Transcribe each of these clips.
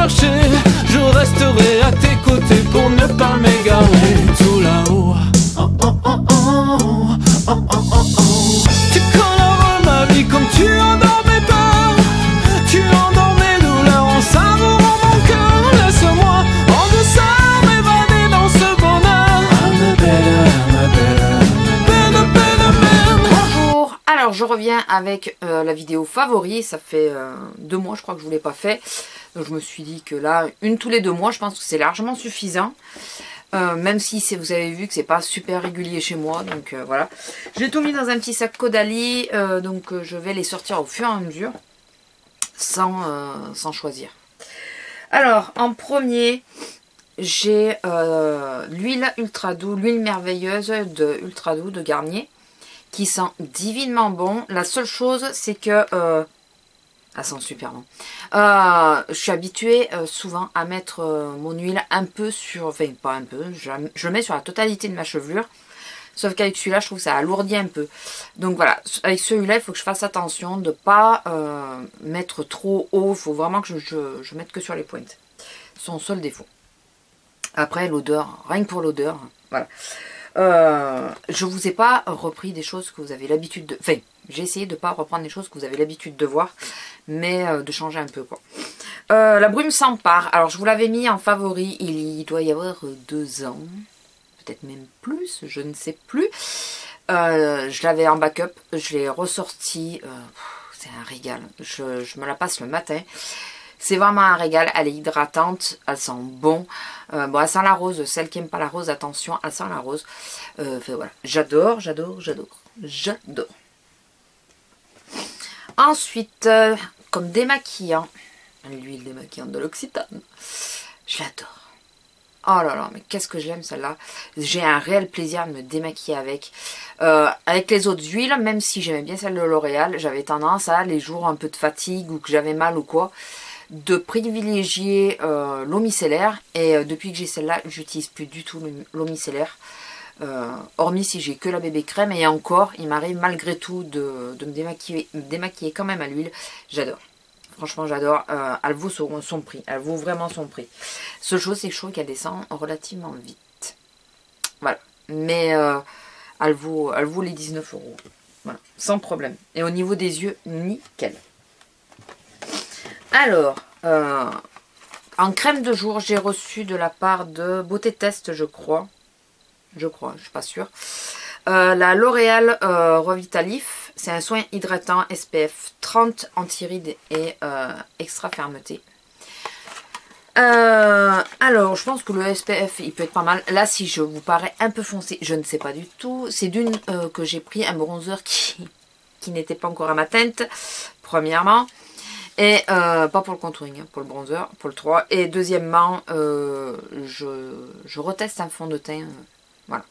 chercher, je resterai à tes côtés pour ne pas m'égarer. Tout là-haut, oh oh oh oh, oh oh oh oh. Tu colores ma vie comme tu endors mes peurs, tu endors mes douleurs en savourant mon cœur. Laisse-moi en douceur m'évader dans ce bonheur. I'm a better man. Bonjour, alors je reviens avec la vidéo favori. Ça fait 2 mois je crois que je ne vous l'ai pas fait. Donc je me suis dit que là, une tous les 2 mois, je pense que c'est largement suffisant. Même si vous avez vu que c'est pas super régulier chez moi. Donc voilà. J'ai tout mis dans un petit sac Caudalie. Donc je vais les sortir au fur et à mesure. Sans choisir. Alors en premier, j'ai l'huile ultra doux, l'huile merveilleuse de ultra doux de Garnier, qui sent divinement bon. La seule chose, c'est que elle sent super bon. Je suis habituée souvent à mettre mon huile un peu sur, enfin pas un peu, je le mets sur la totalité de ma chevelure. Sauf qu'avec celui-là, je trouve que ça alourdit un peu. Donc voilà, avec celui-là, il faut que je fasse attention de ne pas mettre trop haut. Il faut vraiment que je mette que sur les pointes. C'est son seul défaut. Après, l'odeur, rien que pour l'odeur, voilà. Je ne vous ai pas repris des choses que vous avez l'habitude de... Enfin, j'ai essayé de ne pas reprendre des choses que vous avez l'habitude de voir, mais de changer un peu, quoi. La brume s'empare. Alors, je vous l'avais mis en favori, il doit y avoir 2 ans. Peut-être même plus, je ne sais plus. Je l'avais en backup, je l'ai ressorti. C'est un régal. Je me la passe le matin. C'est vraiment un régal, elle est hydratante, elle sent bon. Bon, elle sent la rose, celle qui n'aime pas la rose, attention, elle sent la rose. Enfin, voilà, j'adore, j'adore, j'adore, j'adore. Ensuite, comme démaquillant, l'huile démaquillante de l'Occitane, je l'adore. Oh là là, mais qu'est-ce que j'aime celle-là. J'ai un réel plaisir de me démaquiller avec. Avec les autres huiles, même si j'aimais bien celle de L'Oréal, j'avais tendance à, les jours un peu de fatigue ou que j'avais mal ou quoi, de privilégier l'eau micellaire. Et depuis que j'ai celle-là, j'utilise plus du tout l'eau micellaire. Hormis si j'ai que la bébé crème. Et encore, il m'arrive malgré tout de me démaquiller quand même à l'huile. J'adore. Franchement, j'adore. Elle vaut son prix. Elle vaut vraiment son prix. Seule chose, c'est que je trouve qu'elle descend relativement vite. Voilà. Mais elle vaut les 19 €. Voilà. Sans problème. Et au niveau des yeux, nickel. Alors, en crème de jour, j'ai reçu de la part de Beauté Test, je crois. Je suis pas sûre. La L'Oréal Revitalif. C'est un soin hydratant SPF 30 anti-rides et extra fermeté. Alors, je pense que le SPF, il peut être pas mal. Là, si je vous parais un peu foncé, je ne sais pas du tout. C'est d'une que j'ai pris un bronzer qui n'était pas encore à ma teinte, premièrement. Et pas pour le contouring, hein, pour le bronzer, pour le 3. Et deuxièmement, je reteste un fond de teint. Voilà.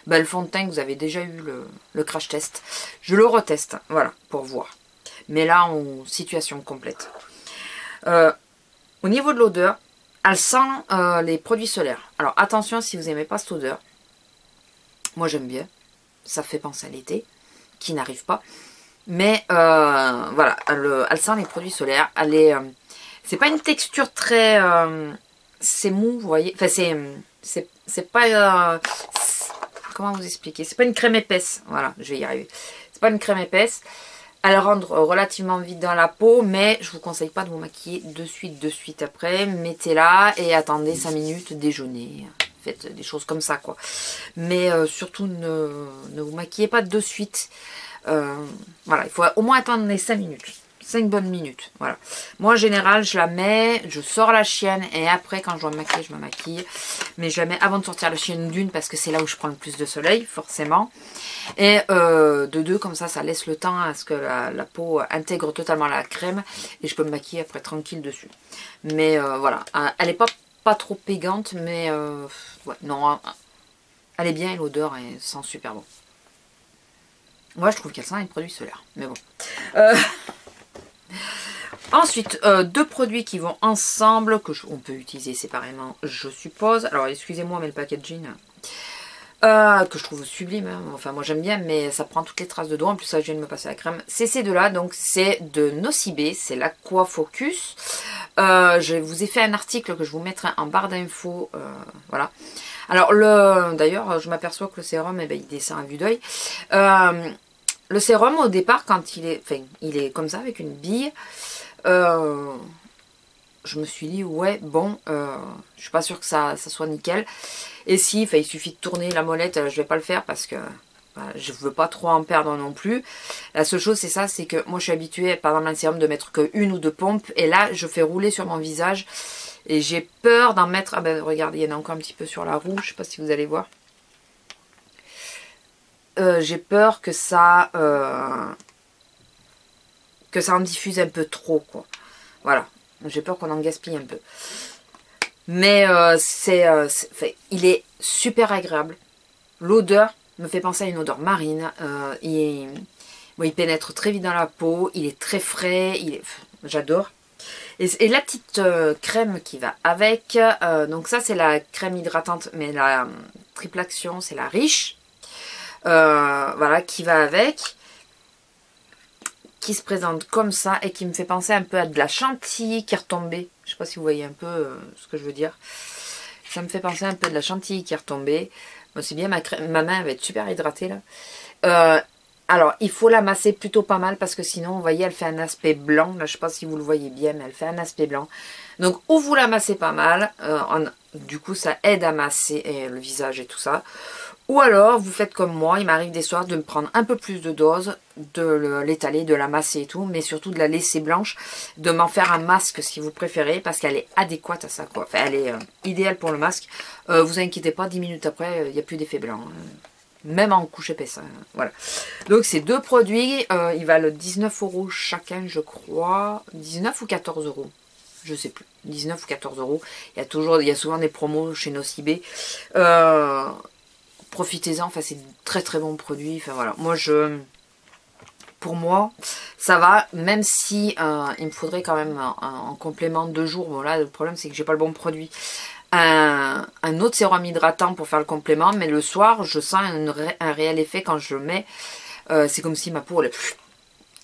Ben, le fond de teint, vous avez déjà eu le crash test. Je le reteste, voilà, pour voir. Mais là, en situation complète. Au niveau de l'odeur, elle sent les produits solaires. Alors, attention si vous n'aimez pas cette odeur. Moi, j'aime bien. Ça fait penser à l'été, qui n'arrive pas. Mais, voilà, elle sent les produits solaires. Elle est... c'est pas une texture très... c'est mou, vous voyez. Enfin, c'est pas... comment vous expliquer? C'est pas une crème épaisse. Voilà, je vais y arriver. C'est pas une crème épaisse. Elle rentre relativement vite dans la peau, mais je vous conseille pas de vous maquiller de suite après. Mettez-la et attendez 5 minutes, déjeuner. Faites des choses comme ça, quoi. Mais surtout, ne vous maquillez pas de suite. Voilà, il faut au moins attendre les 5 minutes. 5 bonnes minutes, voilà. Moi, en général, je la mets, je sors la chienne et après, quand je dois me maquiller, je me maquille. Mais je la mets avant de sortir la chienne d'une parce que c'est là où je prends le plus de soleil, forcément. Et de 2, comme ça laisse le temps à ce que la peau intègre totalement la crème et je peux me maquiller après tranquille dessus. Mais voilà, elle n'est pas trop pégante, mais ouais, non, elle est bien et l'odeur sent super bon. Moi, je trouve qu'elle sent les produits solaires, mais bon. Ensuite, 2 produits qui vont ensemble, on peut utiliser séparément, je suppose. Alors, excusez-moi, mais le packaging, que je trouve sublime, hein. Enfin, moi j'aime bien, mais ça prend toutes les traces de doigts. En plus, ça, je viens de me passer la crème. C'est ces 2-là, donc c'est de Nocibé, c'est l'Aqua Focus. Je vous ai fait un article que je vous mettrai en barre d'infos. Voilà. Alors, d'ailleurs, je m'aperçois que le sérum, eh ben, il descend à vue d'œil. Le sérum, au départ, quand il est comme ça, avec une bille, je me suis dit, ouais, bon, je suis pas sûre que ça soit nickel. Et si, il suffit de tourner la molette, je vais pas le faire parce que je veux pas trop en perdre non plus. La seule chose, c'est ça, c'est que moi, je suis habituée, par exemple, un sérum, de mettre que 1 ou 2 pompes. Et là, je fais rouler sur mon visage. Et j'ai peur d'en mettre... Ah ben, regardez, il y en a encore un petit peu sur la roue. Je sais pas si vous allez voir. J'ai peur que ça en diffuse un peu trop, quoi. Voilà. J'ai peur qu'on en gaspille un peu. Mais il est super agréable. L'odeur me fait penser à une odeur marine. Il pénètre très vite dans la peau. Il est très frais. J'adore. Et la petite crème qui va avec. Donc ça, c'est la crème hydratante. Mais la triple action, c'est la riche. Voilà, qui va avec. Qui se présente comme ça et qui me fait penser un peu à de la chantilly qui est retombée. Je sais pas si vous voyez un peu ce que je veux dire. Ça me fait penser un peu de la chantilly qui est retombée. Bon, c'est bien, ma main va être super hydratée là. Alors, il faut la masser plutôt pas mal parce que sinon, vous voyez, elle fait un aspect blanc. Là, je sais pas si vous le voyez bien, mais elle fait un aspect blanc. Donc, ou vous la massez pas mal. Du coup, ça aide à masser le visage et tout ça. Ou alors, vous faites comme moi, il m'arrive des soirs de me prendre un peu plus de dose, de l'étaler, de la masser et tout, mais surtout de la laisser blanche, de m'en faire un masque si vous préférez, parce qu'elle est adéquate à ça, quoi. Enfin, elle est idéale pour le masque. Vous inquiétez pas, 10 minutes après, il n'y a plus d'effet blanc. Même en couche épaisse. Voilà. Donc, ces deux produits, ils valent 19 € chacun, je crois. 19 ou 14 €. Je sais plus. 19 ou 14 €. Il y a souvent des promos chez Nocibé. Profitez-en, enfin c'est très très bon produit. Enfin voilà, pour moi, ça va, même si il me faudrait quand même en complément 2 jours. Bon là, le problème c'est que j'ai pas le bon produit. Un autre sérum hydratant pour faire le complément, mais le soir, je sens un réel effet quand je le mets. C'est comme si ma peau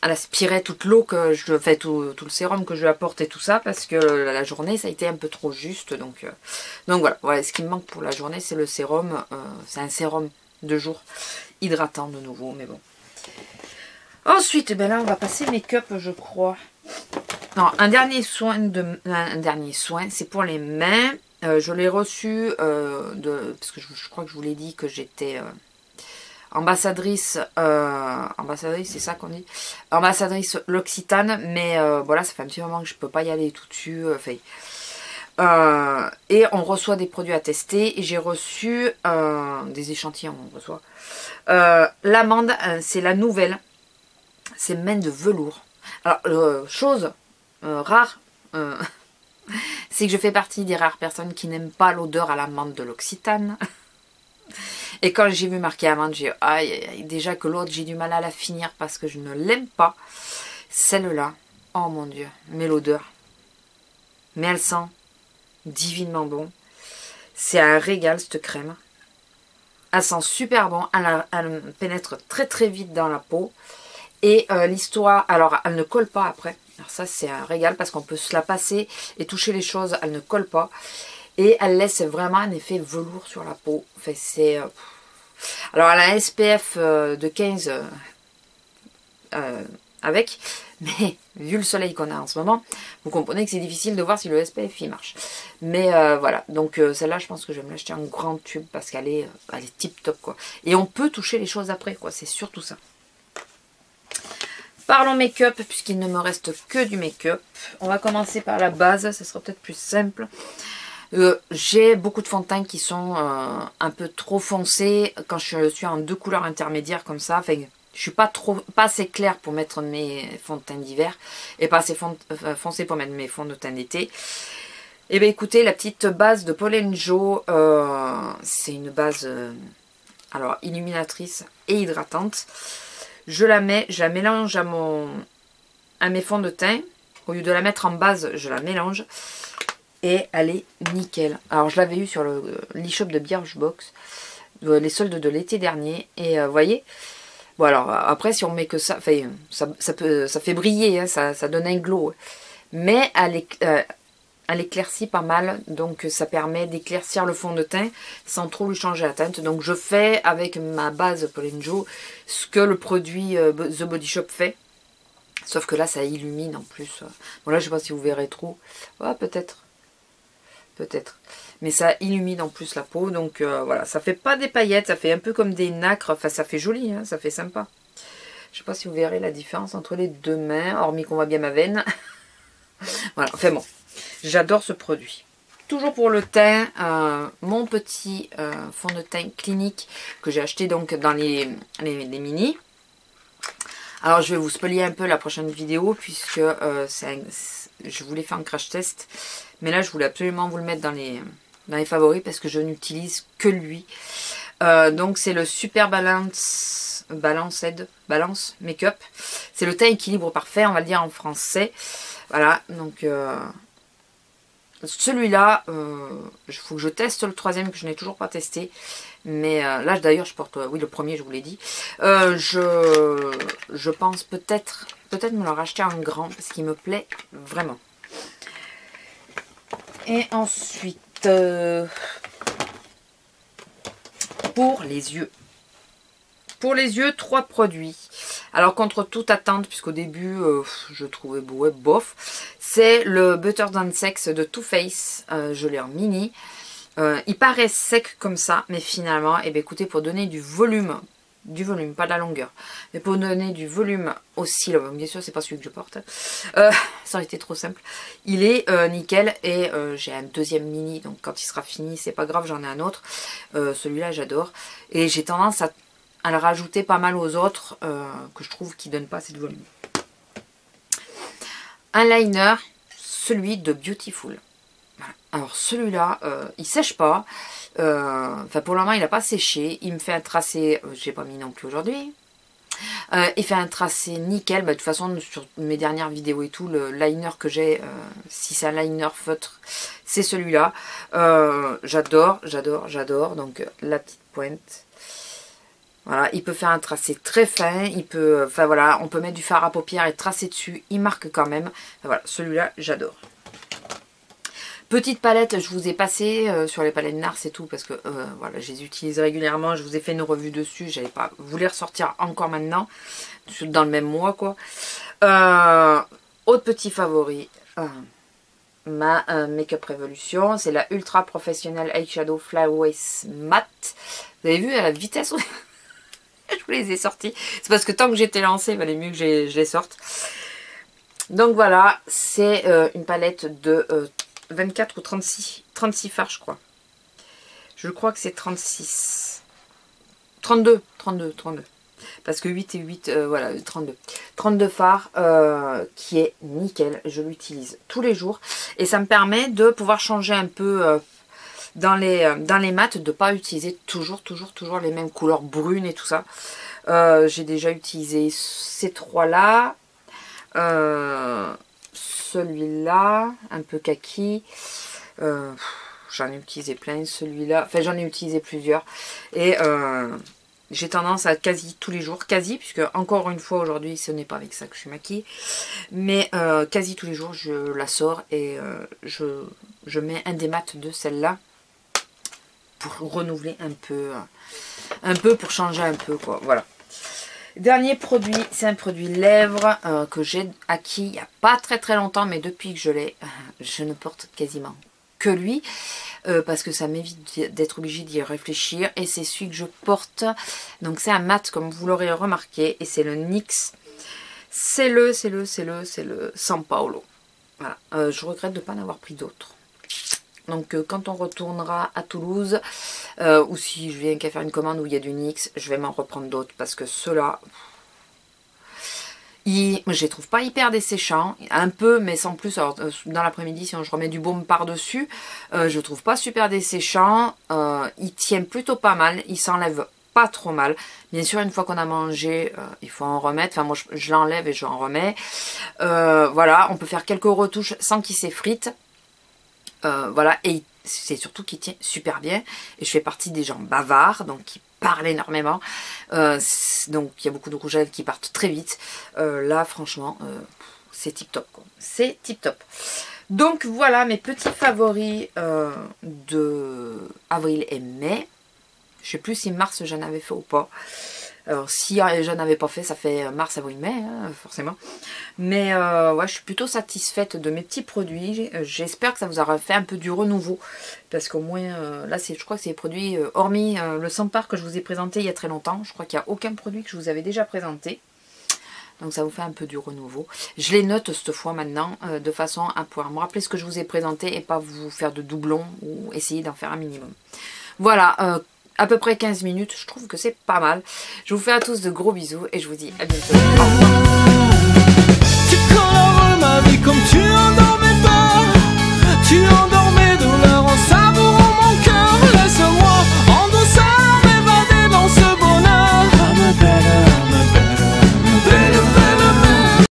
elle aspirait toute l'eau que je fais, tout le sérum que je lui apporte et tout ça, parce que la journée ça a été un peu trop juste. Donc voilà, ce qui me manque pour la journée, c'est le sérum. C'est un sérum de jour hydratant de nouveau, mais bon. Ensuite, ben là on va passer make-up, je crois. Non, un dernier soin, c'est pour les mains. Je l'ai reçu parce que je crois que je vous l'ai dit que j'étais ambassadrice, c'est ça qu'on dit, ambassadrice L'Occitane, mais voilà, ça fait un petit moment que je peux pas y aller tout dessus. Et on reçoit des produits à tester, et j'ai reçu des échantillons, on reçoit. L'amande, c'est la nouvelle, c'est main de velours. Alors, chose rare, c'est que je fais partie des rares personnes qui n'aiment pas l'odeur à l'amande de l'Occitane. Et quand j'ai vu marqué amande, j'ai dit déjà que l'autre, j'ai du mal à la finir parce que je ne l'aime pas. Celle-là, oh mon dieu, mais l'odeur. Mais elle sent divinement bon. C'est un régal cette crème. Elle sent super bon, elle pénètre très très vite dans la peau. Et l'histoire, alors elle ne colle pas après. Alors ça c'est un régal parce qu'on peut se la passer et toucher les choses, elle ne colle pas. Et elle laisse vraiment un effet velours sur la peau. Enfin, c'est... Alors, elle a un SPF de 15 avec. Mais, vu le soleil qu'on a en ce moment, vous comprenez que c'est difficile de voir si le SPF il marche. Mais voilà. Donc, celle-là, je pense que je vais me l'acheter en grand tube parce qu'elle est tip top, quoi. Et on peut toucher les choses après, quoi. C'est surtout ça. Parlons make-up, puisqu'il ne me reste que du make-up. On va commencer par la base. Ça sera peut-être plus simple. J'ai beaucoup de fonds de teint qui sont un peu trop foncés quand je suis en 2 couleurs intermédiaires comme ça. Enfin, je suis pas assez claire pour mettre mes fonds de teint d'hiver et pas assez foncé pour mettre mes fonds de teint d'été. Et bien écoutez, la petite base de Paul & Joe, c'est une base alors illuminatrice et hydratante. Je la mélange à mes fonds de teint. Au lieu de la mettre en base, je la mélange. Et elle est nickel. Alors je l'avais eu sur l'e-shop de Birchbox, les soldes de l'été dernier. Et vous voyez, bon alors après si on met que ça fait briller, hein, ça donne un glow. Mais elle éclaircit pas mal, donc ça permet d'éclaircir le fond de teint sans trop lui changer la teinte. Donc je fais avec ma base Pauline Jo ce que le produit The Body Shop fait. Sauf que là ça illumine en plus. Bon là je sais pas si vous verrez trop. Ouais, peut-être. Peut-être. Mais ça illumine en plus la peau. Donc voilà, ça fait pas des paillettes, ça fait un peu comme des nacres. Enfin ça fait joli, hein, ça fait sympa. Je sais pas si vous verrez la différence entre les deux mains, hormis qu'on voit bien ma veine. Voilà, enfin bon. J'adore ce produit. Toujours pour le teint, mon petit fond de teint clinique que j'ai acheté donc dans les mini. Alors je vais vous spoiler un peu la prochaine vidéo puisque je voulais faire un crash test. Mais là je voulais absolument vous le mettre dans les favoris parce que je n'utilise que lui. Donc c'est le Super Balance Make-up. C'est le teint équilibre parfait, on va le dire en français. Voilà, donc celui-là, il faut que je teste le troisième que je n'ai toujours pas testé. Mais là d'ailleurs je porte, oui le premier je vous l'ai dit. Je pense peut-être me le racheter en grand parce qu'il me plaît vraiment. Et ensuite, pour les yeux. Pour les yeux, 3 produits. Alors contre toute attente, puisqu'au début je trouvais ouais, bof, c'est le Butter Than Sex de Too Faced. Je l'ai en mini. Il paraît sec comme ça, mais finalement, eh bien, écoutez, pour donner du volume, pas de la longueur, mais pour donner du volume au cils, bien sûr c'est pas celui que je porte, ça aurait été trop simple, il est nickel. Et j'ai un deuxième mini, donc quand il sera fini c'est pas grave, j'en ai un autre. Celui-là j'adore, et j'ai tendance à le rajouter pas mal aux autres que je trouve qui donnent pas assez de volume. Un liner, celui de Beautiful. Voilà. Alors celui-là, il sèche pas. Enfin pour le moment il n'a pas séché. Il me fait un tracé, j'ai pas mis non plus aujourd'hui. Il fait un tracé nickel. Bah, de toute façon sur mes dernières vidéos et tout, le liner que j'ai, si c'est un liner feutre, c'est celui-là. J'adore. Donc la petite pointe. Voilà, il peut faire un tracé très fin, il peut, enfin voilà, on peut mettre du fard à paupières et tracer dessus, il marque quand même. Enfin, voilà, celui-là, j'adore. Petite palette, je vous ai passé sur les palettes NARS et tout, parce que voilà, je les utilise régulièrement, je vous ai fait une revue dessus, j'avais pas voulu les ressortir encore maintenant, dans le même mois quoi. Autre petit favori, ma Make-up Revolution, c'est la Ultra Professionnel Eyeshadow Flyaways Matte. Vous avez vu à la vitesse où je vous les ai sortis. C'est parce que tant que j'étais lancée, il valait mieux que je les sorte. Donc voilà, c'est une palette de 24 ou 36 fards je crois. Je crois que c'est 36. 32. Parce que 8 et 8, voilà, 32. 32 fards qui est nickel. Je l'utilise tous les jours. Et ça me permet de pouvoir changer un peu dans les mats, de ne pas utiliser toujours les mêmes couleurs brunes et tout ça. J'ai déjà utilisé ces trois-là. Celui-là, un peu kaki. J'en ai utilisé plein, celui-là. Enfin, j'en ai utilisé plusieurs. Et j'ai tendance à quasi tous les jours, puisque encore une fois aujourd'hui, ce n'est pas avec ça que je suis maquillée. Mais quasi tous les jours, je la sors et je mets un des mats de celle-là. Pour renouveler un peu, pour changer un peu quoi, voilà. Dernier produit, c'est un produit lèvres que j'ai acquis il n'y a pas très longtemps, mais depuis que je l'ai, je ne porte quasiment que lui, parce que ça m'évite d'être obligée d'y réfléchir, et c'est celui que je porte, donc c'est un mat comme vous l'aurez remarqué, et c'est le NYX, c'est le San Paolo, voilà. Je regrette de ne pas en avoir pris d'autres. Donc quand on retournera à Toulouse, ou si je viens qu'à faire une commande où il y a du NYX, je vais m'en reprendre d'autres, parce que ceux-là, je les trouve pas hyper desséchants, un peu mais sans plus. Alors dans l'après-midi, si je remets du baume par-dessus, je trouve pas super desséchant, il tient plutôt pas mal, il s'enlève pas trop mal. Bien sûr, une fois qu'on a mangé, il faut en remettre. Enfin, moi, je l'enlève et je en remets. Voilà, on peut faire quelques retouches sans qu'il s'effrite. Voilà, et c'est surtout qu'il tient super bien. Et je fais partie des gens bavards, donc qui parlent énormément. Donc, il y a beaucoup de rouge à lèvres qui partent très vite. Là, franchement, c'est tip top, quoi. C'est tip top. Donc voilà mes petits favoris de avril et mai. Je sais plus si mars j'en avais fait ou pas. Alors si j'en avais pas fait, ça fait mars, avril, mai, hein, forcément. Mais ouais, je suis plutôt satisfaite de mes petits produits. J'espère que ça vous aura fait un peu du renouveau. Parce qu'au moins, là, je crois que c'est les produits, hormis le Sampar que je vous ai présenté il y a très longtemps. Je crois qu'il n'y a aucun produit que je vous avais déjà présenté. Donc ça vous fait un peu du renouveau. Je les note cette fois maintenant, de façon à pouvoir me rappeler ce que je vous ai présenté et pas vous faire de doublons ou essayer d'en faire un minimum. Voilà, à peu près 15 minutes, je trouve que c'est pas mal. Je vous fais à tous de gros bisous et je vous dis à bientôt. Au revoir.